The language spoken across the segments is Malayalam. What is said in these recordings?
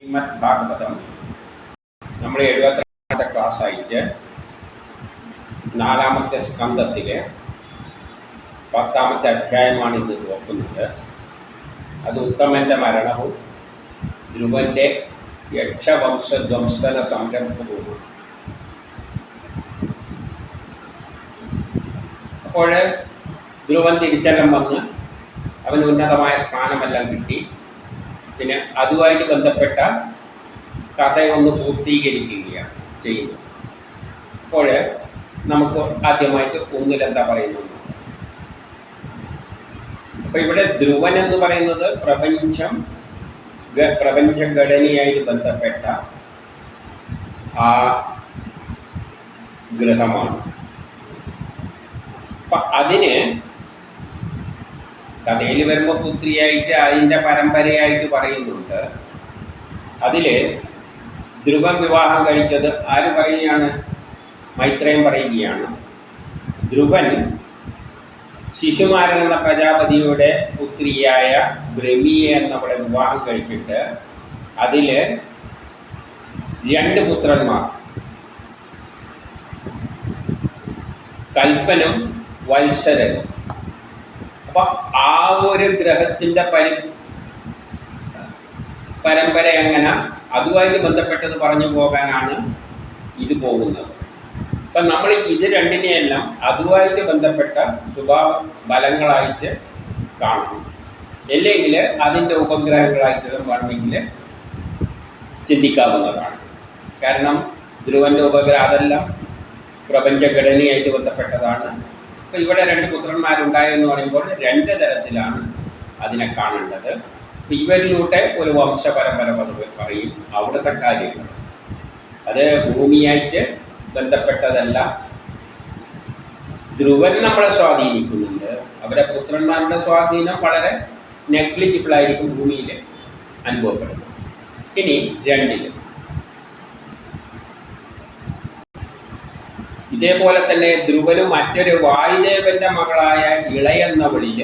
ശ്രീമദ് ഭാഗവതം നമ്മൾ 72ാമത്തെ ക്ലാസ്സായിട്ട് 4ാമത്തെ സ്കന്ധത്തിലെ 10ാമത്തെ അധ്യായമാണ് ഇന്ന് നോക്കുന്നത്. അത് ഉത്തമൻ്റെ മരണവും ധ്രുവൻ്റെ യക്ഷവംശധ്വംസന സംരംഭവുമാണ്. അപ്പോൾ ധ്രുവൻ തിരിച്ചെല്ലാം വന്ന് അവന് ഉന്നതമായ സ്ഥാനമെല്ലാം കിട്ടി. പിന്നെ അതുമായിട്ട് ബന്ധപ്പെട്ട കഥയൊന്ന് പൂർത്തീകരിക്കുകയാണ് ചെയ്യുന്നത്. അപ്പോൾ നമുക്ക് ആദ്യമായിട്ട് ഒന്നിലെന്താ പറയുന്നത്. അപ്പോൾ ഇവിടെ ധ്രുവൻ എന്ന് പറയുന്നത് പ്രപഞ്ചഘടനയായിട്ട് ബന്ധപ്പെട്ട ആ ഗ്രഹമാണ്. അപ്പം അതിന് കഥയിൽ വരുമ്പോൾ പുത്രിയായിട്ട് അതിൻ്റെ പരമ്പരയായിട്ട് പറയുന്നുണ്ട്. അതിൽ ധ്രുവൻ വിവാഹം കഴിച്ചത് ആര് പറയുകയാണ്? മൈത്രേയൻ പറയുകയാണ്. ധ്രുവൻ ശിശുമാരൻ എന്ന പ്രജാപതിയുടെ പുത്രിയായ ബ്രഹ്മിയെ എന്നവളെ വിവാഹം കഴിച്ചിട്ട് അതിൽ 2 പുത്രന്മാർ, കൽപ്പനും വത്സരനും. അപ്പം ആ ഒരു ഗ്രഹത്തിൻ്റെ പരമ്പര എങ്ങനെ അതുമായിട്ട് ബന്ധപ്പെട്ടത് പറഞ്ഞു പോകാനാണ് ഇത് പോകുന്നത്. അപ്പം നമ്മൾ ഇത് രണ്ടിനെയെല്ലാം അതുമായിട്ട് ബന്ധപ്പെട്ട സ്വഭാവ ബലങ്ങളായിട്ട് കാണണം. അല്ലെങ്കിൽ അതിൻ്റെ ഉപഗ്രഹങ്ങളായിട്ട് വേണമെങ്കിൽ ചിന്തിക്കാവുന്നതാണ്. കാരണം ധ്രുവൻ്റെ ഉപഗ്രഹം അതെല്ലാം പ്രപഞ്ചഘടനയായിട്ട് ബന്ധപ്പെട്ടതാണ്. അപ്പോൾ ഇവിടെ 2 പുത്രന്മാരുണ്ടായെന്ന് പറയുമ്പോൾ 2 തരത്തിലാണ് അതിനെ കാണേണ്ടത്. അപ്പോൾ ഇവരിലൂടെ ഒരു വംശപരമ്പര പറയും. അവിടുത്തെ കാര്യങ്ങൾ അത് ഭൂമിയായിട്ട് ബന്ധപ്പെട്ടതല്ല. ധ്രുവൻ നമ്മളെ സ്വാധീനിക്കുന്നുണ്ട്. അവരെ പുത്രന്മാരുടെ സ്വാധീനം വളരെ നെഗ്ലിജിബിളായിരിക്കും ഭൂമിയിൽ അനുഭവപ്പെടുന്നത്. ഇനി 2 ഇതേപോലെ തന്നെ ധ്രുവനും മറ്റൊരു വായുദേവന്റെ മകളായ ഇളയെന്നവളിൽ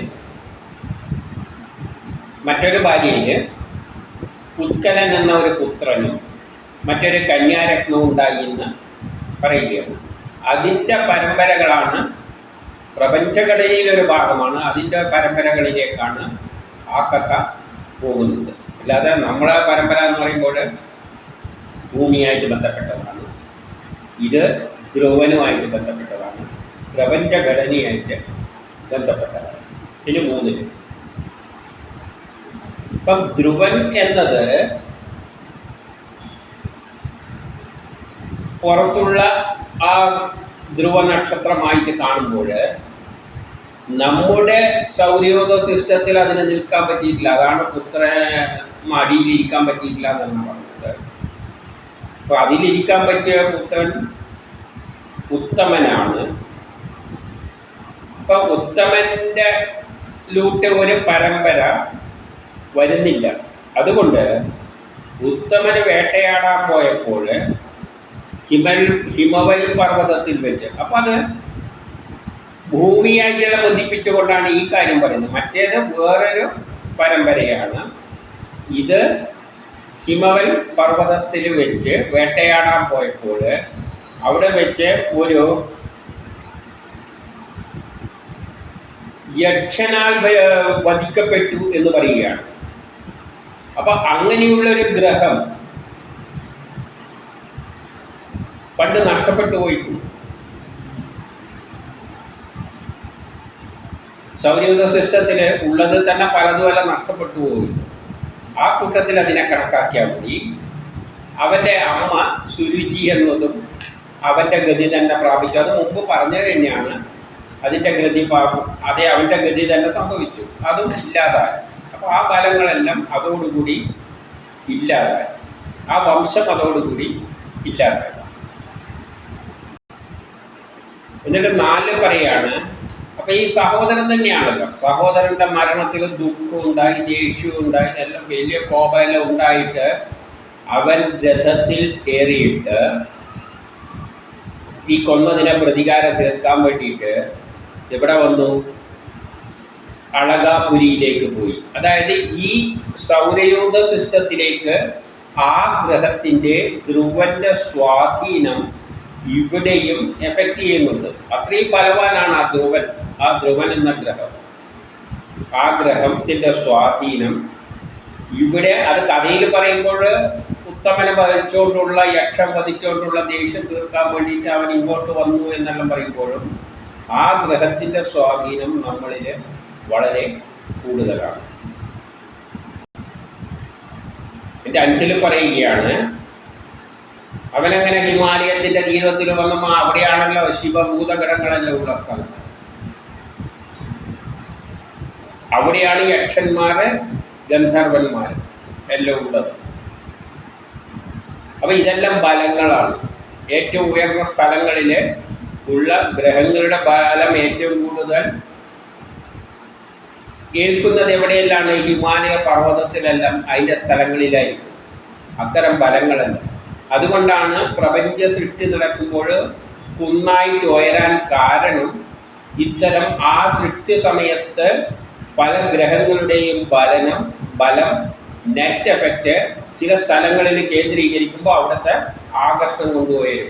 മറ്റൊരു ഭാര്യയിൽ ഉത്കലൻ എന്ന ഒരു പുത്രനും മറ്റൊരു കന്യാരത്നവും ഉണ്ടായി എന്ന് പറയുകയാണ്. അതിൻ്റെ പരമ്പരകളാണ് പ്രപഞ്ചഘടനയിലൊരു ഭാഗമാണ്. അതിൻ്റെ പരമ്പരകളിലേക്കാണ് ആ കഥ പോകുന്നത്. അല്ലാതെ നമ്മളെ പരമ്പര എന്ന് പറയുമ്പോൾ ഭൂമിയായിട്ട് ബന്ധപ്പെട്ടതാണ്. ഇത് ധ്രുവനുമായിട്ട് ബന്ധപ്പെട്ടതാണ്, പ്രപഞ്ചഘടനയായിട്ട് ബന്ധപ്പെട്ടതാണ്. ഇനി 3 ഇപ്പം ധ്രുവൻ എന്നത് പുറത്തുള്ള ആ ധ്രുവ നക്ഷത്രമായിട്ട് കാണുമ്പോൾ നമ്മുടെ സൗരയൂഥ സിസ്റ്റത്തിൽ അതിന് നിൽക്കാൻ പറ്റിയിട്ടില്ല. അതാണ് മടിയിലിരിക്കാൻ പറ്റിയിട്ടില്ല എന്നാണ് പറഞ്ഞത്. അപ്പോൾ അതിലിരിക്കാൻ പറ്റിയ പുത്രൻ ഉത്തമനാണ്. അപ്പം ഉത്തമൻ്റെ ലൂട്ട് ഒരു പരമ്പര വരുന്നില്ല. അതുകൊണ്ട് ഉത്തമന് വേട്ടയാടാൻ പോയപ്പോൾ ഹിമവൽ പർവ്വതത്തിൽ വെച്ച്, അപ്പം അത് ഭൂമിയായിട്ടുള്ള ബന്ധിപ്പിച്ചുകൊണ്ടാണ് ഈ കാര്യം പറയുന്നത്. മറ്റേത് വേറൊരു പരമ്പരയാണ്. ഇത് ഹിമവൽ പർവ്വതത്തിൽ വെച്ച് വേട്ടയാടാൻ പോയപ്പോൾ അവിടെ വെച്ച് ഒരു യക്ഷനാൽ വധിക്കപ്പെട്ടു എന്ന് പറയുകയാണ്. അപ്പം അങ്ങനെയുള്ളൊരു ഗ്രഹം പണ്ട് നഷ്ടപ്പെട്ടു പോയിട്ടുണ്ട്. സൗരയൂഥ സിസ്റ്റത്തിൽ ഉള്ളത് തന്നെ പലതുമല്ല നഷ്ടപ്പെട്ടു പോയി. ആ കൂട്ടത്തിൽ അതിനെ കണക്കാക്കിയാൽ മതി. അവൻ്റെ അമ്മ സുരുചി എന്നതും അവൻ്റെ ഗതി തന്നെ പ്രാപിച്ചു. അത് മുമ്പ് പറഞ്ഞത് തന്നെയാണ്. അതിൻ്റെ അവൻ്റെ ഗതി തന്നെ സംഭവിച്ചു. അതും ഇല്ലാതായി. അപ്പോൾ ആ ഫലങ്ങളെല്ലാം അതോടുകൂടി ഇല്ലാതായി. ആ വംശം അതോടുകൂടി ഇല്ലാതായി. എന്നിട്ട് 4 പറയാണ്. അപ്പം ഈ സഹോദരൻ തന്നെയാണല്ലോ. സഹോദരൻ്റെ മരണത്തിൽ ദുഃഖമുണ്ടായി, ദേഷ്യമുണ്ടായി, എല്ലാം വലിയ കോപമെല്ലാം ഉണ്ടായിട്ട് അവൻ രഥത്തിൽ കയറിയിട്ട് ഈ കൊന്നതിനെ പ്രതികാരം തീർക്കാൻ വേണ്ടിയിട്ട് എവിടെ വന്നു? അളകാപുരിയിലേക്ക് പോയി. അതായത് ഈ സൗരയൂഥ സിസ്റ്റത്തിലേക്ക് ആ ഗ്രഹത്തിൻ്റെ ധ്രുവന്റെ സ്വാധീനം ഇവിടെയും എഫക്റ്റ് ചെയ്യുന്നുണ്ട്. അത്രയും ബലവാനാണ് ആ ധ്രുവൻ എന്ന ഗ്രഹം. ആ ഗ്രഹത്തിൻ്റെ സ്വാധീനം ഇവിടെ, അത് കഥയിൽ പറയുമ്പോൾ ഉത്തമനെ വധിച്ചുകൊണ്ടുള്ള, യക്ഷം വധിച്ചുകൊണ്ടുള്ള ദേഷ്യം തീർക്കാൻ വേണ്ടിയിട്ട് അവൻ ഇങ്ങോട്ട് വന്നു എന്നെല്ലാം പറയുമ്പോഴും ആ ഗ്രഹത്തിൻ്റെ സ്വാധീനം നമ്മളിൽ വളരെ കൂടുതലാണ്. എൻ്റെ 5 പറയുകയാണ്, അവനങ്ങനെ ഹിമാലയത്തിൻ്റെ തീരത്തിൽ വന്നപ്പോൾ അവിടെയാണല്ലോ ശിവഭൂതഗണങ്ങളെല്ലാം ഉള്ള സ്ഥലം. അവിടെയാണ് യക്ഷന്മാർ, ഗന്ധർവന്മാർ എല്ലാം ഉള്ളത്. അപ്പം ഇതെല്ലാം ബലങ്ങളാണ്. ഏറ്റവും ഉയർന്ന സ്ഥലങ്ങളിൽ ഉള്ള ഗ്രഹങ്ങളുടെ ബലം ഏറ്റവും കൂടുതൽ ഏൽക്കുന്നത് എവിടെയെല്ലാം? ഹിമാലയ പർവ്വതത്തിലെല്ലാം, അതിൻ്റെ സ്ഥലങ്ങളിലായിരിക്കും അത്തരം ബലങ്ങളെല്ലാം. അതുകൊണ്ടാണ് പ്രപഞ്ച സൃഷ്ടി നടക്കുമ്പോൾ കുന്നായിട്ട് ഉയരാൻ കാരണം. ഇത്തരം ആ സൃഷ്ടി സമയത്ത് പല ഗ്രഹങ്ങളുടെയും ബലം നെറ്റ് എഫക്റ്റ് ചില സ്ഥലങ്ങളിൽ കേന്ദ്രീകരിക്കുമ്പോൾ അവിടുത്തെ ആകർഷണം കൊണ്ടുപോയും.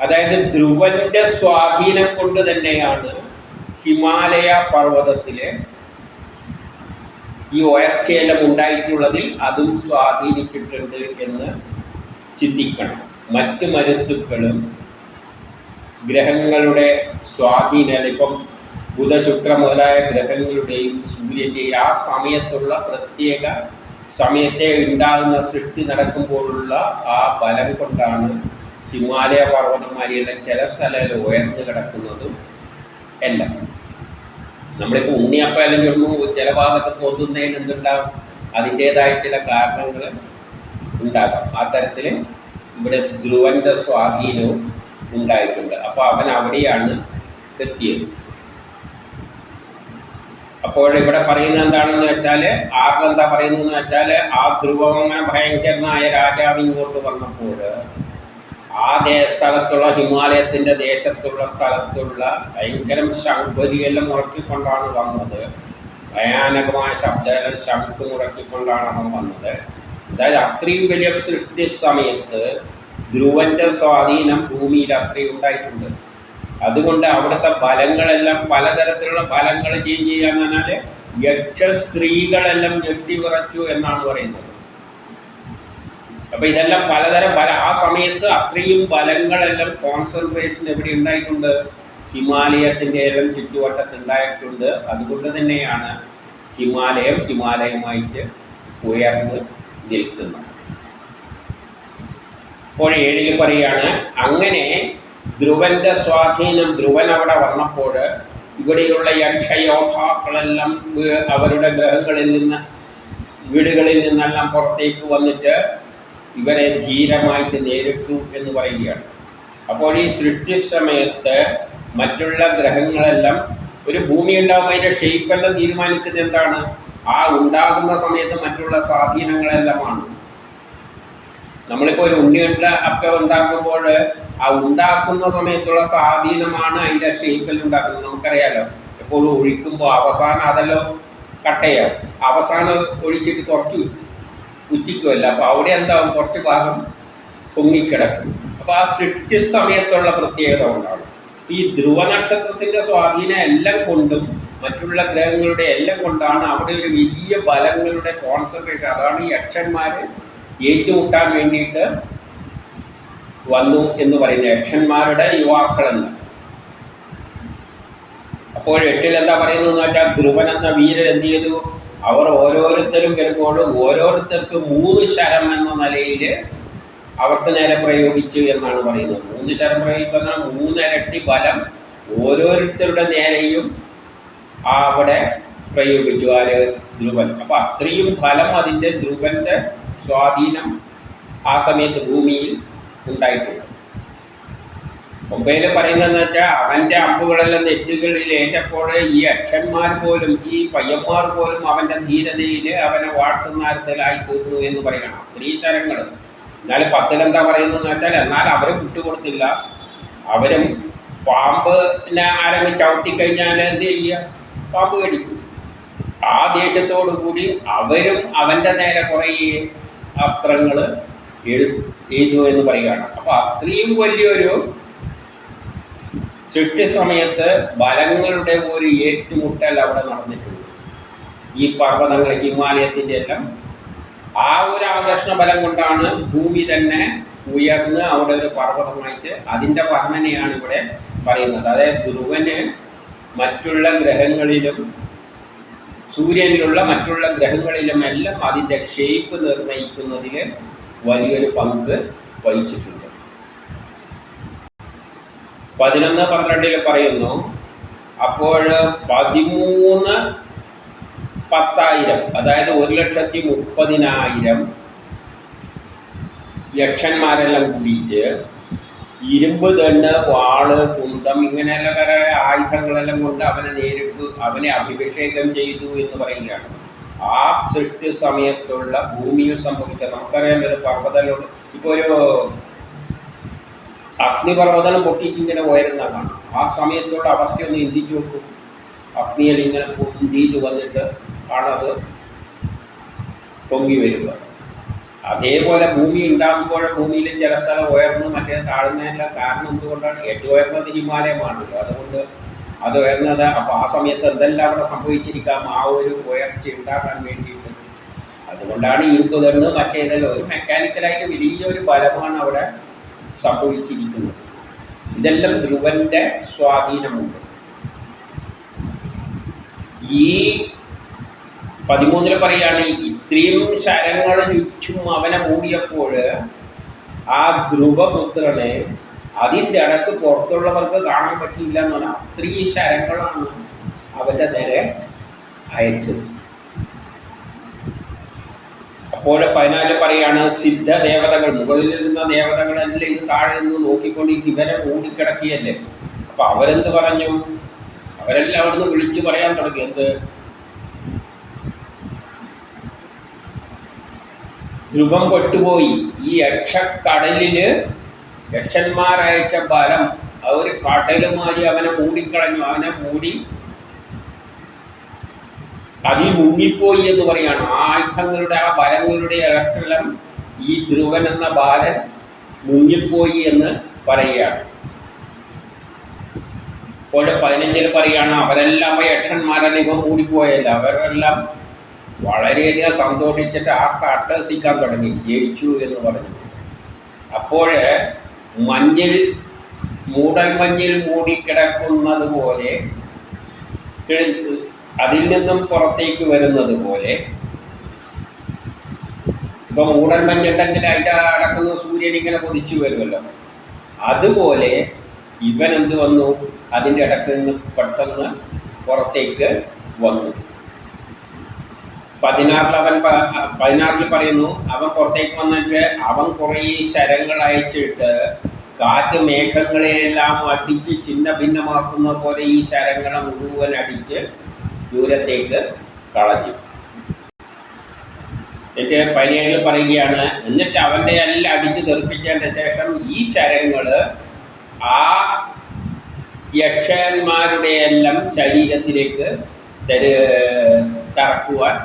അതായത് ധ്രുവന്റെ സ്വാധീനം കൊണ്ട് തന്നെയാണ് ഹിമാലയ പർവ്വതത്തിൽ ഈ ഉയർച്ചയെല്ലാം ഉണ്ടായിട്ടുള്ളതിൽ അതും സ്വാധീനിച്ചിട്ടുണ്ട് എന്ന് ചിന്തിക്കണം. മറ്റ് മരുത്തുക്കളും ഗ്രഹങ്ങളുടെ സ്വാധീനം, ഇപ്പം ബുധ ശുക്ര മുതലായ ഗ്രഹങ്ങളുടെയും സൂര്യൻ്റെയും ആ സമയത്തുള്ള പ്രത്യേക സമയത്തെ ഉണ്ടാകുന്ന സൃഷ്ടി നടക്കുമ്പോഴുള്ള ആ ബലം കൊണ്ടാണ് ഹിമാലയ പർവ്വതന്മാരെല്ലാം ചില സ്ഥലങ്ങളിൽ ഉയർന്നു കിടക്കുന്നതും എല്ലാം. നമ്മളിപ്പോൾ ഉണ്ണിയപ്പം ചൊന്നു ചില ഭാഗത്ത് പൊതുന്നതിന് എന്തുണ്ടാകും? അതിൻ്റേതായ ചില കാരണങ്ങൾ ഉണ്ടാകാം. ആ തരത്തിൽ ഇവിടെ ധ്രുവന്റെ സ്വാധീനവും ഉണ്ടായിട്ടുണ്ട്. അപ്പോൾ അവൻ അവിടെയാണ് എത്തിയത്. അപ്പോൾ ഇവിടെ പറയുന്നത് എന്താണെന്ന് വെച്ചാൽ, ആർക്കെന്താ പറയുന്നതെന്ന് വെച്ചാൽ, ആ ധ്രുവം അങ്ങനെ ഭയങ്കരനായ രാജാവ് ഇങ്ങോട്ട് വന്നപ്പോൾ ആ സ്ഥലത്തുള്ള ഹിമാലയത്തിൻ്റെ ദേശത്തുള്ള സ്ഥലത്തുള്ള ഭയങ്കരം ശംഖുരിയെല്ലാം മുറക്കിക്കൊണ്ടാണ് വന്നത്. ഭയാനകമായ ശബ്ദമെല്ലാം ശംഖ് മുറക്കിക്കൊണ്ടാണ് അവൻ വന്നത്. അതായത് അത്രയും വലിയ സൃഷ്ടി സമയത്ത് ധ്രുവന്റെ സ്വാധീനം ഭൂമിയിൽ അത്രയും ഉണ്ടായിട്ടുണ്ട്. അതുകൊണ്ട് അവിടുത്തെ ഫലങ്ങളെല്ലാം പലതരത്തിലുള്ള ഫലങ്ങൾ ചേഞ്ച് ചെയ്യാന്ന് പറഞ്ഞാൽ യക്ഷ സ്ത്രീകളെല്ലാം ഞെട്ടിവിറച്ചു എന്നാണ് പറയുന്നത്. അപ്പം ഇതെല്ലാം പലതരം ആ സമയത്ത് അത്രയും ഫലങ്ങളെല്ലാം കോൺസെൻട്രേഷൻ എവിടെ ഉണ്ടായിട്ടുണ്ട്? ഹിമാലയത്തിൻ്റെ എല്ലാം ചുറ്റുവട്ടത്തുണ്ടായിട്ടുണ്ട്. അതുകൊണ്ട് തന്നെയാണ് ഹിമാലയമായിട്ട് ഉയർന്ന് നിൽക്കുന്നത്. അപ്പോൾ 7 പറയുകയാണ്, അങ്ങനെ ധ്രുവന്റെ സ്വാധീനം, ധ്രുവൻ അവിടെ വന്നപ്പോൾ ഇവിടെയുള്ള യക്ഷയോദ്ധാക്കളെല്ലാം അവരുടെ ഗ്രഹങ്ങളിൽ നിന്ന്, വീടുകളിൽ നിന്നെല്ലാം പുറത്തേക്ക് വന്നിട്ട് ഇവരെ ധീരമായിട്ട് നേരിട്ടു എന്ന് പറയുകയാണ്. അപ്പോൾ ഈ സൃഷ്ടി സമയത്ത് മറ്റുള്ള ഗ്രഹങ്ങളെല്ലാം, ഒരു ഭൂമി ഉണ്ടാകുമ്പോൾ അതിൻ്റെ ഷേപ്പെല്ലാം തീരുമാനിക്കുന്നത് എന്താണ്? ആ ഉണ്ടാകുന്ന സമയത്ത് മറ്റുള്ള സ്വാധീനങ്ങളെല്ലാമാണ്. നമ്മളിപ്പോൾ ഒരു ഉണ്ണിയുണ്ട അപ്പം ഉണ്ടാക്കുമ്പോൾ ആ ഉണ്ടാക്കുന്ന സമയത്തുള്ള സ്വാധീനമാണ് അതിൻ്റെ ഷേപ്പിൽ ഉണ്ടാക്കുന്നത്. നമുക്കറിയാലോ, എപ്പോഴും ഒഴിക്കുമ്പോൾ അവസാനം അതെല്ലാം കട്ടയാവും. അവസാനം ഒഴിച്ചിട്ട് കുറച്ച് കുറ്റിക്കുമല്ല, അപ്പോൾ അവിടെ എന്താവും? കുറച്ച് ഭാഗം പൊങ്ങിക്കിടക്കും. അപ്പോൾ ആ സൃഷ്ടി സമയത്തുള്ള പ്രത്യേകത കൊണ്ടാണ്. ഈ ധ്രുവ നക്ഷത്രത്തിൻ്റെ സ്വാധീനം എല്ലാം കൊണ്ടും മറ്റുള്ള ഗ്രഹങ്ങളുടെ എല്ലാം കൊണ്ടാണ് അവിടെ ഒരു വലിയ ബലങ്ങളുടെ കോൺസെൻട്രേഷൻ. അതാണ് ഈ യക്ഷന്മാർ ഏറ്റുമുട്ടാൻ വേണ്ടിയിട്ട് വന്നു എന്ന് പറയുന്നത്, യക്ഷന്മാരുടെ യുവാക്കളെന്ന്. അപ്പോൾ 8 എന്താ പറയുന്നതെന്ന് വെച്ചാൽ, ധ്രുവൻ എന്ന വീരൻ എന്ത് ചെയ്തു? അവർ ഓരോരുത്തരും വരുമ്പോൾ ഓരോരുത്തർക്ക് 3 ശരം എന്ന നിലയിൽ അവർക്ക് നേരെ പ്രയോഗിച്ചു എന്നാണ് പറയുന്നത്. 3 ശരം പ്രയോഗിക്കുന്ന 3 ഇരട്ടി ബലം ഓരോരുത്തരുടെ നേരെയും അവിടെ പ്രയോഗിച്ചു. ആര്? ധ്രുവൻ. അപ്പം അത്രയും ഫലം അതിൻ്റെ ധ്രുവൻ്റെ സ്വാധീനം ആ സമയത്ത് ഭൂമിയിൽ ഉണ്ടായിട്ടുണ്ട്. 9 പറയുന്നതെന്ന് വെച്ചാൽ, അവൻ്റെ അമ്പുകളെല്ലാം നെറ്റുകളിൽ ഏറ്റപ്പോൾ ഈ യക്ഷന്മാർ പോലും, ഈ പയ്യന്മാർ പോലും അവൻ്റെ ധീരതയിൽ അവനെ വാഴ്ത്തുന്ന തരത്തിലായി തീർന്നു എന്ന് പറയണം. 3 ശരങ്ങൾ. എന്നാൽ 10 എന്താ പറയുന്നതെന്ന് വെച്ചാൽ, എന്നാൽ അവരെ വിട്ടുകൊടുത്തില്ല. അവരും പാമ്പിനെ ആരെങ്കിലും ചവിട്ടിക്കഴിഞ്ഞാൽ എന്ത് ചെയ്യുക? പാമ്പ് കടിക്കും. ആ ദേഷ്യത്തോടു കൂടി അവരും അവൻ്റെ നേരെ കുറേ അസ്ത്രങ്ങൾ എഴുതു എന്ന് പറയുകയാണ്. അപ്പോൾ അത്രയും വലിയൊരു സൃഷ്ടി സമയത്ത് ബലങ്ങളുടെ ഒരു ഏറ്റുമുട്ടൽ അവിടെ നടന്നിട്ടുണ്ട്. ഈ പർവ്വതങ്ങൾ, ഹിമാലയത്തിൻ്റെ എല്ലാം ആ ഒരു ആകർഷണ ബലം കൊണ്ടാണ് ഭൂമി തന്നെ ഉയർന്ന് അവിടെ ഒരു പർവ്വതമായിട്ട് അതിൻ്റെ വർണ്ണനയാണ് ഇവിടെ പറയുന്നത്. അതായത് ധ്രുവന് മറ്റുള്ള ഗ്രഹങ്ങളിലും സൂര്യനിലുള്ള മറ്റുള്ള ഗ്രഹങ്ങളിലും എല്ലാം അതിൻ്റെ ഷേപ്പ് നിർണ്ണയിക്കുന്നതിൽ വലിയൊരു പങ്ക് വഹിച്ചിട്ടുണ്ട്. 11:12 പറയുന്നു, അപ്പോൾ 13,10,000 അതായത് 1,30,000 യക്ഷന്മാരെല്ലാം കൂടിയിട്ട് ഇരുമ്പ് ദണ്ഡ്, വാള്, കുന്തം ഇങ്ങനെയുള്ള കുറേ ആയുധങ്ങളെല്ലാം കൊണ്ട് അവനെ അഭിഷേകം ചെയ്തു എന്ന് പറയുകയാണ്. ആ സൃഷ്ടി സമയത്തുള്ള ഭൂമിയിൽ സംഭവിച്ച, നമുക്കറിയാം ഒരു പർവ്വതം, ഇപ്പോൾ ഒരു അഗ്നിപർവ്വതം പൊട്ടിയിട്ട് ഇങ്ങനെ ഉയരുന്നതാണ്. ആ സമയത്തുള്ള അവസ്ഥയൊന്ന് ചിന്തിച്ചു നോക്കും. അഗ്നിയിൽ ഇങ്ങനെ പൊന്തിയിട്ട് വന്നിട്ട് ആണത് പൊങ്ങി വരിക. അതേപോലെ ഭൂമി ഉണ്ടാകുമ്പോൾ ഭൂമിയിൽ ചില സ്ഥലം ഉയർന്ന് മറ്റേ താഴ്ന്നതിൻ്റെ കാരണം എന്തുകൊണ്ടാണ്? ഏറ്റവും ഉയർന്നത് ഹിമാലയമാണല്ലോ. അതുകൊണ്ട് അത് ഉയർന്നത്. അപ്പോൾ ആ സമയത്ത് എന്തെല്ലാം അവിടെ സംഭവിച്ചിരിക്കാം ആ ഒരു ഉയർച്ച ഉണ്ടാക്കാൻ വേണ്ടിയിട്ട്. അതുകൊണ്ടാണ് ഇരുമ്പ് തണ്ട് മറ്റേതെല്ലാം ഒരു മെക്കാനിക്കലായിട്ട് വലിയൊരു ബലമാണ് അവിടെ സംഭവിച്ചിരിക്കുന്നത്. ഇതെല്ലാം ധ്രുവൻ്റെ സ്വാധീനമുണ്ട്. ഈ 13 പറയുകയാണ്, ഇത്രയും ശരങ്ങൾ ചുറ്റും അവനെ മൂടിയപ്പോൾ ആ ധ്രുവപുത്രനെ അതിൻ്റെ ഇടക്ക് പുറത്തുള്ളവർക്ക് കാണാൻ പറ്റില്ല എന്ന് പറഞ്ഞാൽ അത്രയും ശരങ്ങളാണ് അവൻ്റെ നേരെ അയച്ചത്. അപ്പോൾ 14 പറയാണ്, സിദ്ധ ദേവതകൾ, മുകളിലിരുന്ന ദേവതകളെല്ലാം ഇത് താഴെ നിന്ന് നോക്കിക്കൊണ്ട് ഇവരെ മൂടിക്കിടക്കിയല്ലേ. അപ്പോൾ അവരെന്ത് പറഞ്ഞു? അവരെല്ലാം അവിടുന്ന് വിളിച്ചു പറയാൻ തുടങ്ങി. എന്ത്? ധ്രുവം പെട്ടുപോയി. ഈ യക്ഷക്കടലിൽ യക്ഷന്മാരയച്ച ബലം ഒരു കടലുമാരി അവനെ മൂടിക്കളഞ്ഞു. അവനെ മൂടി അതിൽ മുങ്ങിപ്പോയി എന്ന് പറയാണ്. ആയുധങ്ങളുടെ ആ ബലങ്ങളുടെ ഇളക്കെല്ലാം ഈ ധ്രുവൻ എന്ന ബാലൻ മുങ്ങിപ്പോയി എന്ന് പറയുകയാണ്. അപ്പോൾ 15 പറയാണ്, അവരെല്ലാം യക്ഷന്മാരെല്ലാം ഇവ മൂടിപ്പോയല്ല. അവരെല്ലാം വളരെയധികം സന്തോഷിച്ചിട്ട് അട്ടഹസിക്കാൻ തുടങ്ങി, ജയിച്ചു എന്ന് പറഞ്ഞു. അപ്പോൾ മൂടൽമഞ്ഞിൽ മൂടിക്കിടക്കുന്നത് പോലെ, അതിൽ നിന്നും പുറത്തേക്ക് വരുന്നത് പോലെ, ഇപ്പം മൂടൽമഞ്ഞുണ്ടെങ്കിൽ അതിൻ്റെ അടക്കുന്ന സൂര്യൻ ഇങ്ങനെ കൊതിച്ചു വരുമല്ലോ, അതുപോലെ ഇവൻ എന്ത് വന്നു? അതിൻ്റെ ഇടയ്ക്ക് നിന്ന് പെട്ടെന്ന് പുറത്തേക്ക് വന്നു. 16 പറയുന്നു, അവൻ പുറത്തേക്ക് വന്നിട്ട് അവൻ കുറേ ശരങ്ങൾ അയച്ചിട്ട് കാറ്റ് മേഘങ്ങളെയെല്ലാം അടിച്ച് ചിന്ന ഭിന്നമാക്കുന്ന പോലെ ഈ ശരങ്ങളെ മുഴുവൻ അടിച്ച് ദൂരത്തേക്ക് കളഞ്ഞു. എന്നിട്ട് 17 പറയുകയാണ്, എന്നിട്ട് അവൻ്റെ എല്ലാം അടിച്ച് തെറിപ്പിച്ചതിൻ്റെ ശേഷം ഈ ശരങ്ങൾ ആ യക്ഷന്മാരുടെ എല്ലാം ശരീരത്തിലേക്ക് തറക്കുവാൻ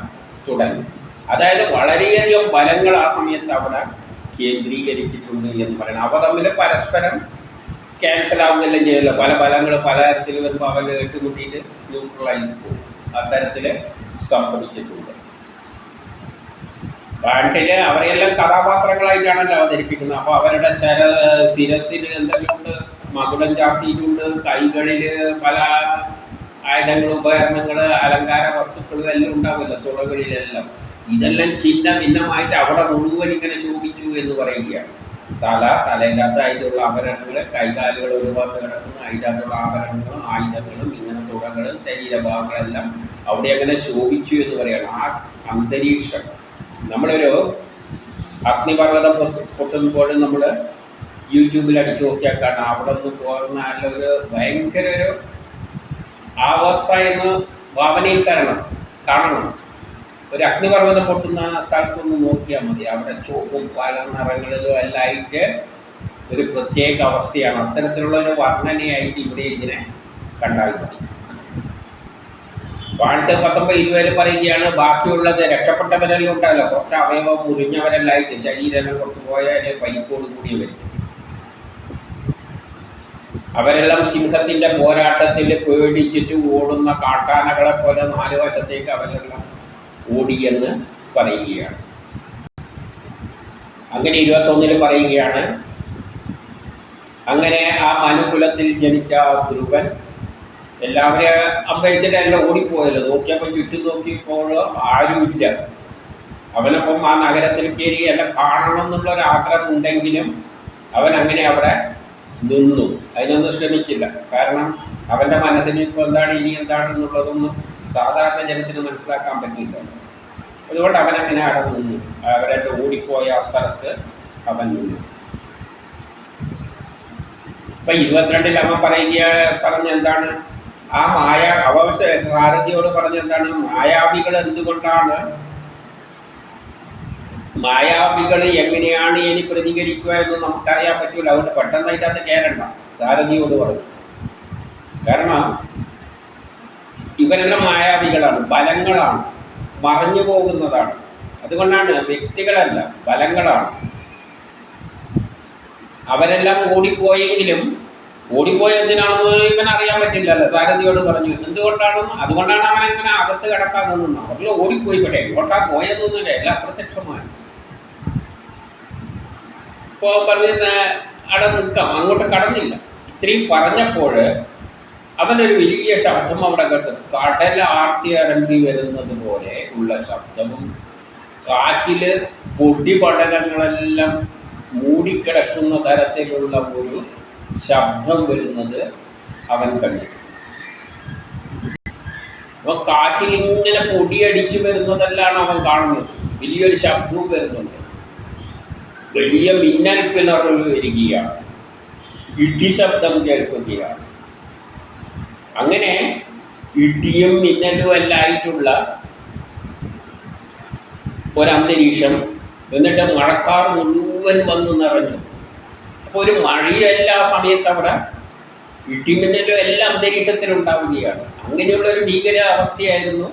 തുടങ്ങി. അതായത് വളരെയധികം ബലങ്ങൾ ആ സമയത്ത് അവിടെ കേന്ദ്രീകരിച്ചിട്ടുണ്ട് എന്ന് പറയണം. അവ തമ്മിൽ പരസ്പരം ക്യാൻസൽ ആവുകയെല്ലാം ചെയ്യല്ലോ. പല ബലങ്ങൾ പലതരത്തിൽ വരുമ്പോൾ അവരെ ഏറ്റുമുട്ടിയിട്ട് ന്യൂട്രലായി പോകും. അത്തരത്തിൽ സംഭവിച്ചിട്ടുണ്ട്. പാട്ടിൽ അവരെല്ലാം കഥാപാത്രങ്ങളായിട്ടാണല്ലോ അവതരിപ്പിക്കുന്നത്. അപ്പോൾ അവരുടെ ശിരസിൽ എന്തെല്ലാം ഉണ്ട്? മകുടം ചാർത്തിയിട്ടുണ്ട്. കൈകളിൽ പല ആയുധങ്ങൾ, ഉപകരണങ്ങൾ, അലങ്കാര വസ്തുക്കളും എല്ലാം ഉണ്ടാവില്ല തുറകളിലെല്ലാം. ഇതെല്ലാം ചിഹ്ന ഭിന്നമായിട്ട് അവിടെ മുഴുവൻ ഇങ്ങനെ ശോഭിച്ചു എന്ന് പറയുകയാണ്. തലയില്ലാത്ത അതിലുള്ള ആഭരണങ്ങൾ, കൈകാലുകൾ ഒരു ഭാഗത്ത് കിടക്കുന്ന അതിനകത്തുള്ള ആഭരണങ്ങളും ആയുധങ്ങളും ഇങ്ങനെ തുറകളും ശരീരഭാഗങ്ങളെല്ലാം അവിടെ അങ്ങനെ ശോഭിച്ചു എന്ന് പറയുകയാണ്. ആ അന്തരീക്ഷം നമ്മളൊരു അഗ്നിപർവ്വതം പൊട്ടുമ്പോൾ നമ്മൾ യൂട്യൂബിൽ അടിച്ചു നോക്കിയാൽ കാണാം. അവിടെ നിന്ന് പോകുന്ന ഒരു ഭയങ്കര ഒരു അവസ്ഥ എന്ന് ഭാവനയിൽ കാണണം. ഒരു അഗ്നിപർവ്വതം പൊട്ടുന്ന സ്ഥലത്തൊന്ന് നോക്കിയാൽ മതി. അവിടെ ചുവപ്പും പല നിറങ്ങളിലും എല്ലാം ആയിട്ട് ഒരു പ്രത്യേക അവസ്ഥയാണ്. അത്തരത്തിലുള്ള ഒരു വർണ്ണനയായിട്ട് ഇവിടെ ഇതിനെ കണ്ടാൽ മതി. പാട്ട് 19-20 പറയുകയാണ്, ബാക്കിയുള്ളത് രക്ഷപ്പെട്ടവരെല്ലാം ഉണ്ടല്ലോ, കുറച്ച് അവയവം മുറിഞ്ഞവരെല്ലായിട്ട് ശരീരം കുറച്ച് പോയാൽ പരിക്കോട് കൂടി വരും. അവരെല്ലാം സിംഹത്തിൻ്റെ പോരാട്ടത്തിൽ പേടിച്ചിട്ട് ഓടുന്ന കാട്ടാനകളെ പോലെ 4 വശത്തേക്ക് അവരെല്ലാം ഓടിയെന്ന് പറയുകയാണ്. അങ്ങനെ 21 പറയുകയാണ്, അങ്ങനെ ആ മനുകുലത്തിൽ ജനിച്ച ധ്രുവൻ എല്ലാവരെയും അമ്പയത്തിട്ടെല്ലാം ഓടിപ്പോയല്ലോ. നോക്കിയപ്പോൾ ചുറ്റും നോക്കിയപ്പോൾ ആരുമില്ല. അവനപ്പം ആ നഗരത്തിൽ കയറി എല്ലാം കാണണം എന്നുള്ളൊരാഗ്രഹം ഉണ്ടെങ്കിലും അവൻ അങ്ങനെ അവിടെ നിന്നു, അതിനൊന്നും ശ്രമിച്ചില്ല. കാരണം അവൻ്റെ മനസ്സിന് ഇപ്പോൾ എന്താണ് ഇനി എന്താണെന്നുള്ളതൊന്നും സാധാരണ ജനത്തിന് മനസ്സിലാക്കാൻ പറ്റില്ല. അതുകൊണ്ട് അവനങ്ങനെ അവിടെ നിന്നു, അവരെല്ലാം ഓടിപ്പോയ ആ സ്ഥലത്ത് അവൻ നിന്നു. ഇപ്പം 22 അവൻ പറഞ്ഞ എന്താണ്, ആ സാരഥിയോട് പറഞ്ഞെന്താണ്, മായാവികൾ എങ്ങനെയാണ് ഇനി പ്രതികരിക്കുക എന്ന് നമുക്കറിയാൻ പറ്റൂല. അതുകൊണ്ട് പെട്ടെന്നായിട്ട് അത് കയറണ്ട, സാരഥിയോട് പറഞ്ഞു. കാരണം ഇവരെല്ലാം മായാവികളാണ്, ബലങ്ങളാണ്, മറഞ്ഞു പോകുന്നതാണ്. അതുകൊണ്ടാണ്, വ്യക്തികളല്ല, ബലങ്ങളാണ്. അവരെല്ലാം ഓടിപ്പോയ എന്തിനാണെന്ന് ഇവൻ അറിയാൻ പറ്റില്ലല്ലോ. സാരഥിയോട് പറഞ്ഞു എന്തുകൊണ്ടാണെന്ന്. അതുകൊണ്ടാണ് അവൻ അങ്ങനെ അകത്ത് കിടക്കാതെ നിന്നു. അവരിൽ ഓടിപ്പോയി, പക്ഷേ എങ്ങോട്ടാ പോയതൊന്നുമില്ല, എല്ലാം അപ്രത്യക്ഷമായി. ഇപ്പോൾ പറഞ്ഞ് അവിടെ നിൽക്കാം, അങ്ങോട്ട് കടന്നില്ല. ഇത്രയും പറഞ്ഞപ്പോൾ അവനൊരു വലിയ ശബ്ദം അവിടെ കേട്ടു. കടൽ ആർത്തി അരമ്പി വരുന്നത് പോലെ ഉള്ള ശബ്ദവും കാറ്റിൽ പൊടിപടലങ്ങളെല്ലാം മൂടിക്കിടക്കുന്ന തരത്തിലുള്ള ഒരു ശബ്ദം വരുന്നത് അവൻ കണ്ടു. അപ്പോൾ കാറ്റിൽ ഇങ്ങനെ പൊടിയടിച്ച് വരുന്നതെല്ലാം അവൻ കാണുന്നത്. വലിയൊരു ശബ്ദവും വരുന്നുണ്ട്, വലിയ മിന്നൽ പിണറൽ വരികയാണ്, ഇടി ശബ്ദം കേൾക്കുകയാണ്. അങ്ങനെ ഇടിയും മിന്നലും എല്ലാം ആയിട്ടുള്ള ഒരന്തരീക്ഷം. എന്നിട്ട് മഴക്കാർ മുഴുവൻ വന്നു നിറഞ്ഞു. അപ്പോൾ ഒരു മഴയെല്ലാ സമയത്ത് അവിടെ ഇടിമിന്നലും എല്ലാം അന്തരീക്ഷത്തിലുണ്ടാവുകയാണ്. അങ്ങനെയുള്ളൊരു ഭീകര അവസ്ഥയായിരുന്നു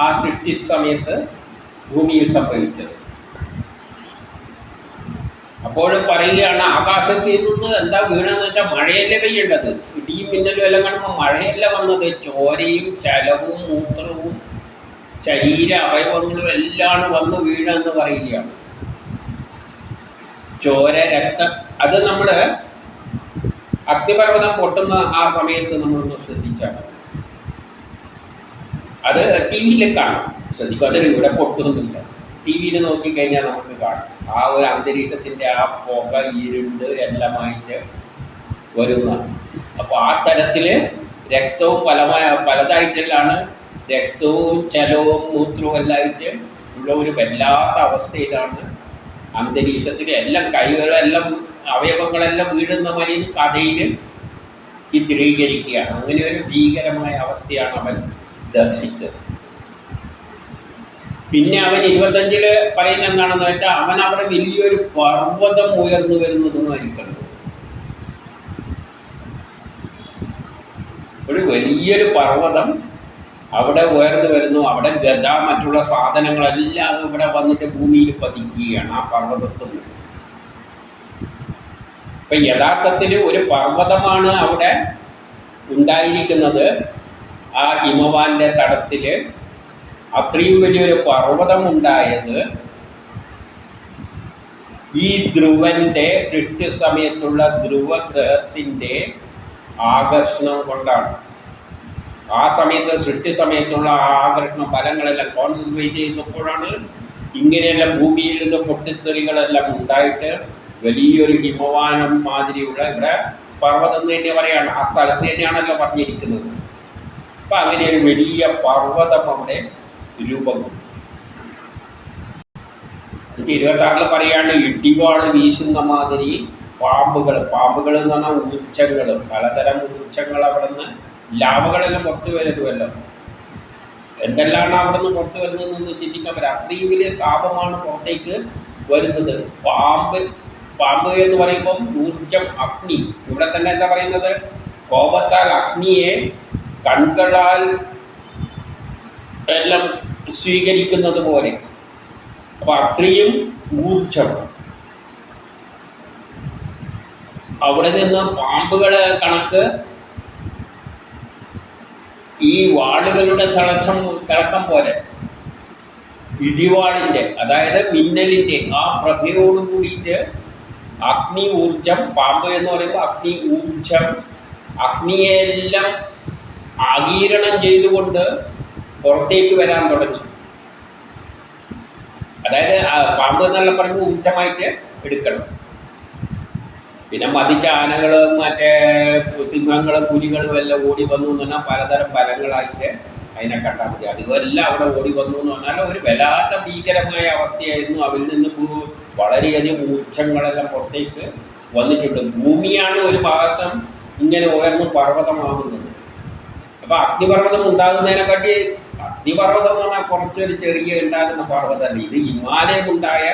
ആ സൃഷ്ടി സമയത്ത് ഭൂമിയിൽ സംഭവിച്ചത്. അപ്പോൾ പറയുകയാണ്, ആകാശത്തിൽ നിന്ന് എന്താ വീണെന്ന് വെച്ചാൽ മഴയല്ലേ പെയ്യേണ്ടത്. ഇടിയും മിന്നലും എല്ലാം കാണുമ്പോൾ മഴയല്ല വന്നത്, ചോരയും ചലവും മൂത്രവും ശരീര അവയവങ്ങളും എല്ലാം വന്ന് വീണെന്ന് പറയുകയാണ്. ചോര, രക്തം. അത് നമ്മൾ അഗ്നിപർവ്വതം പൊട്ടുന്ന ആ സമയത്ത് നമ്മളൊന്ന് ശ്രദ്ധിച്ചാണ്. അത് ടി വിയിൽ കാണാം, ശ്രദ്ധിക്കും. അതിന് ഇവിടെ പൊട്ടുന്നില്ല, ടി വിയിൽ നോക്കിക്കഴിഞ്ഞാൽ നമുക്ക് കാണാം. ആ ഒരു അന്തരീക്ഷത്തിൻ്റെ ആ പുക, ഇരുണ്ട് എല്ലാമായിട്ട് വരുന്ന. അപ്പോൾ ആ തരത്തിൽ രക്തവും പലതായിട്ടെല്ലാണ്, രക്തവും ചലവും മൂത്രവും എല്ലായിട്ട് ഉള്ള ഒരു വല്ലാത്ത അവസ്ഥയിലാണ് അന്തരീക്ഷത്തിൽ. എല്ലാം കൈകളെല്ലാം അവയവങ്ങളെല്ലാം വീഴുന്ന മാതിരി കഥയിൽ ചിത്രീകരിക്കുകയാണ്. അങ്ങനെ ഒരു ഭീകരമായ അവസ്ഥയാണ് അവൻ ദർശിച്ചത്. പിന്നെ അവൻ 25 പറയുന്ന എന്താണെന്ന് വെച്ചാൽ, അവൻ അവിടെ വലിയൊരു പർവ്വതം ഉയർന്നു വരുന്നതുമായിരിക്കണം. ഒരു വലിയൊരു പർവ്വതം അവിടെ ഉയർന്നു വരുന്നു. അവിടെ മറ്റുള്ള സാധനങ്ങളെല്ലാം ഇവിടെ വന്നിട്ട് ഭൂമിയിൽ പതിക്കുകയാണ് ആ പർവ്വതത്തിൽ. ഇപ്പം യഥാർത്ഥത്തിൽ ഒരു പർവ്വതമാണ് അവിടെ ഉണ്ടായിരിക്കുന്നത്. ആ ഹിമവാന്റെ തടത്തിൽ അത്രയും വലിയൊരു പർവ്വതം ഉണ്ടായത് ഈ ധ്രുവൻ്റെ സൃഷ്ടി സമയത്തുള്ള ധ്രുവഗ്രഹത്തിൻ്റെ ആകർഷണം കൊണ്ടാണ്. ആ സമയത്ത് സൃഷ്ടി സമയത്തുള്ള ആ ആകർഷണ ഫലങ്ങളെല്ലാം കോൺസെൻട്രേറ്റ് ചെയ്തപ്പോഴാണ് ഇങ്ങനെയെല്ലാം ഭൂമിയിൽ നിന്ന് പൊട്ടിത്തെറികളെല്ലാം ഉണ്ടായിട്ട് വലിയൊരു ഹിമവാനം മാതിരിയുള്ള ഇവിടെ പർവ്വതം തന്നെ പറയാണ്. ആ സ്ഥലത്ത് തന്നെയാണല്ലോ പറഞ്ഞിരിക്കുന്നത്. അപ്പം അങ്ങനെ ഒരു വലിയ പർവ്വതം അവിടെ രൂപം കൊണ്ടു. 26 പറയാണ്, ഇടിവാള് വീശുന്ന മാതിരി പാമ്പുകൾ എന്ന് പറഞ്ഞാൽ ഊർജ്ജങ്ങൾ, പലതരം ഊർജ്ജങ്ങൾ അവിടെ നിന്ന്, ലാവകളെല്ലാം പുറത്തു വരുമല്ലോ. എന്തെല്ലാം അവിടെ നിന്ന് പുറത്തു വരുന്നതെന്ന് ചിന്തിക്കാൻ പറ്റും. അത്രയും വലിയ താപമാണ് പുറത്തേക്ക് വരുന്നത്. പാമ്പ് എന്ന് പറയുമ്പം ഊർജം, അഗ്നി. ഇവിടെ തന്നെ എന്താ പറയുന്നത്, കോപത്താൽ അഗ്നിയെ കണ്ണുകളാൽ എല്ലാം സ്വീകരിക്കുന്നത് പോലെ. അപ്പം അത്രയും ഊർജം. അവിടെ നിന്ന് പാമ്പുകളെ കണക്ക് ഈ വാളുകളുടെ തിളക്കം പോലെ, ഇടിവാളിൻ്റെ, അതായത് മിന്നലിൻ്റെ ആ പ്രഭയോട് കൂടിയിട്ട് അഗ്നി ഊർജം, പാമ്പ് എന്ന് പറയുമ്പോൾ അഗ്നി ഊർജം, അഗ്നിയെല്ലാം ആഗീരണം ചെയ്തുകൊണ്ട് പുറത്തേക്ക് വരാൻ തുടങ്ങി. അതായത് പാമ്പ് എന്നുള്ള പറയുമ്പോൾ ഊർജമായിട്ട് എടുക്കണം. പിന്നെ മതിച്ച ആനകളും മറ്റേ സിംഹങ്ങളും പുലികളും എല്ലാം ഓടി വന്നു എന്ന് പറഞ്ഞാൽ പലതരം ഫലങ്ങളായിട്ട് അതിനെ കണ്ടാൽ മതി. അതുമെല്ലാം അവിടെ ഓടി വന്നു എന്ന് പറഞ്ഞാൽ ഒരു വല്ലാത്ത ഭീകരമായ അവസ്ഥയായിരുന്നു. അവരിൽ നിന്ന് വളരെയധികം ഊർജങ്ങളെല്ലാം പുറത്തേക്ക് വന്നിട്ടുണ്ട്. ഭൂമിയാണ് ഒരു ഭാഗം ഇങ്ങനെ ഉയർന്ന് പർവ്വതമാകുന്നത്. അപ്പോൾ അഗ്നിപർവ്വതം ഉണ്ടാകുന്നതിനെപ്പറ്റി, അഗ്നിപർവ്വതം എന്ന് പറഞ്ഞാൽ കുറച്ചൊരു ചെറിയ ഉണ്ടാകുന്ന പർവ്വതമല്ല, ഇത് ഹിമാലയം ഉണ്ടായ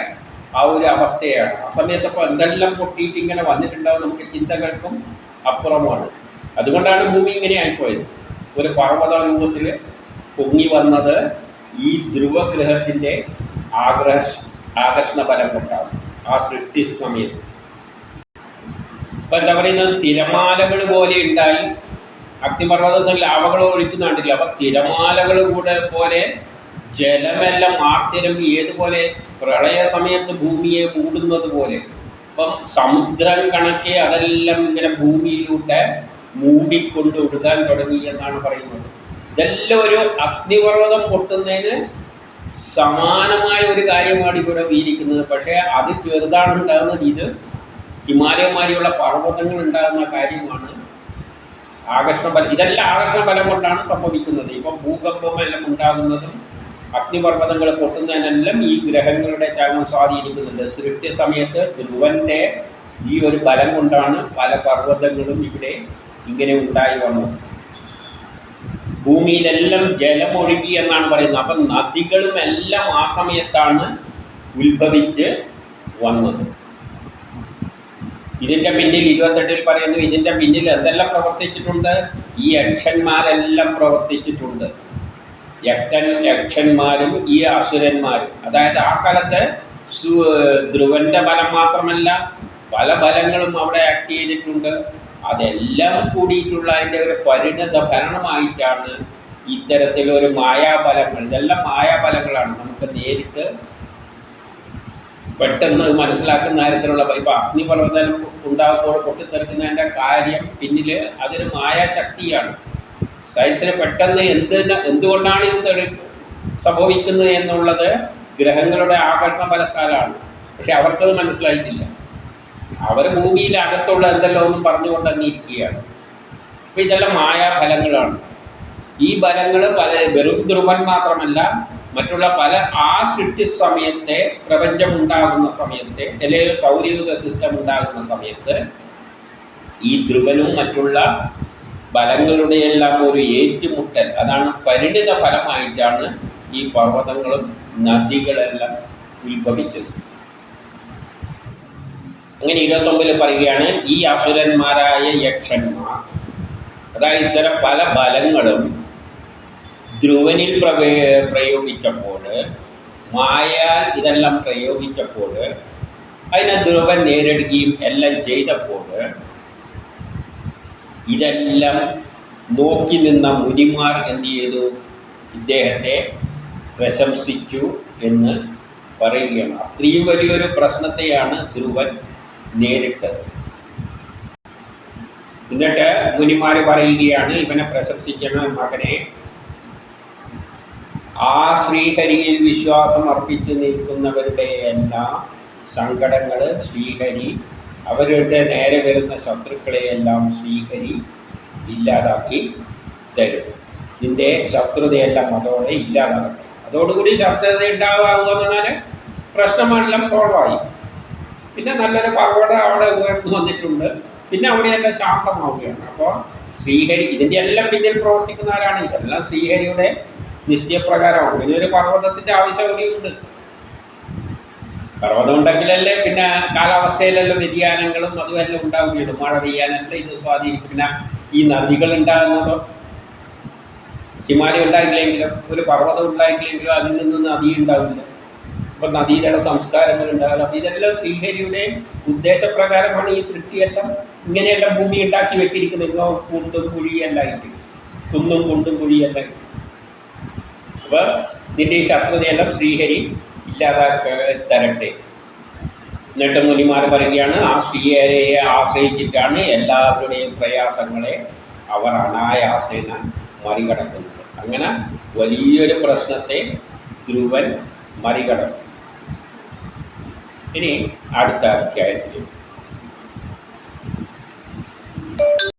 ആ ഒരു അവസ്ഥയാണ്. ആ സമയത്ത് അപ്പോൾ എന്തെല്ലാം പൊട്ടിയിട്ട് ഇങ്ങനെ വന്നിട്ടുണ്ടാവും നമുക്ക് ചിന്തകൾക്കും അപ്പുറമാണ്. അതുകൊണ്ടാണ് ഭൂമി ഇങ്ങനെ ആയിപ്പോയത്. ഒരു പർവ്വത രൂപത്തിൽ പൊങ്ങി വന്നത് ഈ ധ്രുവഗ്രഹത്തിൻ്റെ ആകർഷണ ബലം കൊണ്ടാണ് ആ സൃഷ്ടി സമയത്ത്. ഇപ്പം എന്താ പറയുന്നത്, തിരമാലകൾ പോലെ ഉണ്ടായി. അഗ്നിപർവ്വതത്തിൽ ലാവകൾ ഒഴിക്കുന്നുണ്ടില്ല. അപ്പം തിരമാലകൾ കൂടെ പോലെ ജലമെല്ലാം ആർത്തിരമ്പി, ഏതുപോലെ പ്രളയ സമയത്ത് ഭൂമിയെ മൂടുന്നത് പോലെ. അപ്പം സമുദ്രം കണക്കെ അതെല്ലാം ഇങ്ങനെ ഭൂമിയിലൂടെ മൂടിക്കൊണ്ട് ഒഴുകാൻ തുടങ്ങി എന്നാണ് പറയുന്നത്. ഇതെല്ലാം ഒരു അഗ്നിപർവ്വതം പൊട്ടുന്നതിന് സമാനമായ ഒരു കാര്യമാണ് ഇവിടെ വീരിക്കുന്നത്. പക്ഷേ അത് ചെറുതാണ് ഉണ്ടാകുന്നത്. ഇത് ഹിമാലയമാരിയുള്ള പർവ്വതങ്ങൾ ഉണ്ടാകുന്ന കാര്യമാണ് ആകർഷണ ബലം. ഇതെല്ലാം ആകർഷണ ബലം കൊണ്ടാണ് സംഭവിക്കുന്നത്. ഇപ്പം ഭൂകമ്പം എല്ലാം ഉണ്ടാകുന്നതും അഗ്നിപർവ്വതങ്ങൾ പൊട്ടുന്നതിനെല്ലാം ഈ ഗ്രഹങ്ങളുടെ ചലനം സ്വാധീനിക്കുന്നുണ്ട്. സൃഷ്ടി സമയത്ത് ധ്രുവൻ്റെ ഈ ഒരു ബലം കൊണ്ടാണ് പല പർവ്വതങ്ങളും ഇവിടെ ഇങ്ങനെ ഉണ്ടായി വന്നത്. ഭൂമിയിലെല്ലാം ജലമൊഴുകി എന്നാണ് പറയുന്നത്. അപ്പം നദികളും എല്ലാം ആ സമയത്താണ് ഉത്ഭവിച്ച് വന്നത്. ഇതിൻ്റെ പിന്നിൽ 28 പറയുന്നു, ഇതിൻ്റെ പിന്നിൽ എന്തെല്ലാം പ്രവർത്തിച്ചിട്ടുണ്ട്? ഈ യക്ഷന്മാരെല്ലാം പ്രവർത്തിച്ചിട്ടുണ്ട്. യക്ഷന്മാരും ഈ അസുരന്മാരും. അതായത് ആ കാലത്ത് ധ്രുവൻ്റെ ബലം മാത്രമല്ല പല ബലങ്ങളും അവിടെ ആക്ട് ചെയ്തിട്ടുണ്ട്. അതെല്ലാം കൂടിയിട്ടുള്ള അതിൻ്റെ ഒരു പരിണത ഭരണമായിട്ടാണ് ഇത്തരത്തിലൊരു മായാബലങ്ങൾ. ഇതെല്ലാം മായാബലങ്ങളാണ്. നമുക്ക് നേരിട്ട് പെട്ടെന്ന് മനസ്സിലാക്കുന്ന തരത്തിലുള്ള, ഇപ്പോൾ അഗ്നിപർവ്വതം ഉണ്ടാകുമ്പോൾ പൊട്ടിത്തെറിക്കുന്നതിൻ്റെ കാര്യം പിന്നിൽ അതൊരു മായാശക്തിയാണ്. സയൻസിന് പെട്ടെന്ന് എന്തുകൊണ്ടാണ് ഇത് സംഭവിക്കുന്നത് എന്നുള്ളത് ഗ്രഹങ്ങളുടെ ആകർഷണ ബലത്താലാണ്. പക്ഷെ അവർക്കത് മനസ്സിലായിട്ടില്ല. അവർ ഭൂമിയിൽ അകത്തുള്ള എന്തെല്ലാം ഒന്നും പറഞ്ഞുകൊണ്ട് തന്നെ ഇരിക്കുകയാണ്. അപ്പോൾ ഇതെല്ലാം മായാഫലങ്ങളാണ്. ഈ ഫലങ്ങൾ വെറും ധ്രുവൻ മാത്രമല്ല, മറ്റുള്ള പല ആ സൃഷ്ടി സമയത്തെ, പ്രപഞ്ചം ഉണ്ടാകുന്ന സമയത്തെ, അല്ലെങ്കിൽ സൗരയൂഥ സിസ്റ്റം ഉണ്ടാകുന്ന സമയത്ത് ഈ ധ്രുവനും മറ്റുള്ള ഫലങ്ങളുടെ എല്ലാം ഒരു ഏറ്റുമുട്ടൽ, അതാണ് പരിണിത ഫലമായിട്ടാണ് ഈ പർവ്വതങ്ങളും നദികളെല്ലാം ഉത്ഭവിച്ചത്. അങ്ങനെ 29 പറയുകയാണ്, ഈ അസുരന്മാരായ യക്ഷന്മാർ, അതായത് ഇത്തരം പല ഫലങ്ങളും ധ്രുവനിൽ പ്രയോഗിച്ചപ്പോൾ, മായാൽ ഇതെല്ലാം പ്രയോഗിച്ചപ്പോൾ, അതിനെ ധ്രുവൻ നേരിടുകയും എല്ലാം ചെയ്തപ്പോൾ, ഇതെല്ലാം നോക്കി നിന്ന മുനിമാർ എന്ത് ചെയ്തു? ഇദ്ദേഹത്തെ പ്രശംസിച്ചു എന്ന് പറയുകയാണ്. അത്രയും വലിയൊരു പ്രശ്നത്തെയാണ് ധ്രുവൻ നേരിട്ടത്. എന്നിട്ട് മുനിമാർ പറയുകയാണ്, ഇവനെ പ്രശംസിക്കണം മകനെ. ആ ശ്രീഹരിയിൽ വിശ്വാസം അർപ്പിച്ച് നിൽക്കുന്നവരുടെ എല്ലാ സങ്കടങ്ങൾ ശ്രീഹരി, അവരുടെ നേരെ വരുന്ന ശത്രുക്കളെയെല്ലാം ശ്രീഹരി ഇല്ലാതാക്കി തരും. ഇതിൻ്റെ ശത്രുതയെല്ലാം അതോടെ ഇല്ലാതാകട്ടെ. അതോടുകൂടി ശത്രുത ഉണ്ടാവുക എന്ന് പറഞ്ഞാൽ പ്രശ്നമെല്ലാം സോൾവായി. പിന്നെ നല്ലൊരു പർവ്വതം അവിടെ ഉയർന്നു വന്നിട്ടുണ്ട്. പിന്നെ അവിടെയെല്ലാം ശാന്തമാവുകയാണ്. അപ്പോൾ ശ്രീഹരി ഇതിൻ്റെ എല്ലാം പിന്നിൽ പ്രവർത്തിക്കുന്നവരാണ്. ഇതെല്ലാം ശ്രീഹരിയുടെ നിശ്ചയപ്രകാരമാണ്. പിന്നെ ഒരു പർവ്വതത്തിൻ്റെ ആവശ്യകതയുണ്ട്. പർവ്വതം ഉണ്ടെങ്കിലല്ലേ പിന്നെ കാലാവസ്ഥയിലെല്ലാം വ്യതിയാനങ്ങളും അതുമെല്ലാം ഉണ്ടാവുകയുള്ളൂ. മഴ പെയ്യാനെല്ലാം ഇത് സ്വാധീനിക്കും. പിന്നെ ഈ നദികൾ ഉണ്ടാകുന്നതോ ഹിമാലയം ഉണ്ടായില്ലെങ്കിലും ഒരു പർവ്വതം ഉണ്ടായില്ലെങ്കിലും അതിൽ നിന്ന് നദി ഉണ്ടാവില്ല. അപ്പം നദിയുടെ സംസ്കാരങ്ങൾ ഉണ്ടാവില്ല. അപ്പം ഇതെല്ലാം ശ്രീഹരിയുടെ ഉദ്ദേശപ്രകാരമാണ് ഈ സൃഷ്ടിയെല്ലാം ഇങ്ങനെയെല്ലാം ഭൂമി ഉണ്ടാക്കി വെച്ചിരിക്കുന്നത്. ഇങ്ങോ കുണ്ടും കുഴിയെല്ലായിട്ട്, കുന്നും കുണ്ടും കുഴിയെല്ലാം. അപ്പോൾ നിന്റെ ഈ ശത്രുതയെല്ലാം ശ്രീഹരി ഇല്ലാതാക്ക തരട്ടെ. എന്നിട്ട് മുനിമാർ പറയുകയാണ്, ആ ശ്രീഹരിയെ ആശ്രയിച്ചിട്ടാണ് എല്ലാവരുടെയും പ്രയാസങ്ങളെ അവർ അനായാസേന മറികടക്കുന്നത്. അങ്ങനെ വലിയൊരു പ്രശ്നത്തെ ധ്രുവൻ മറികടക്കും. ഇനി അടുത്ത അധ്യായത്തിൽ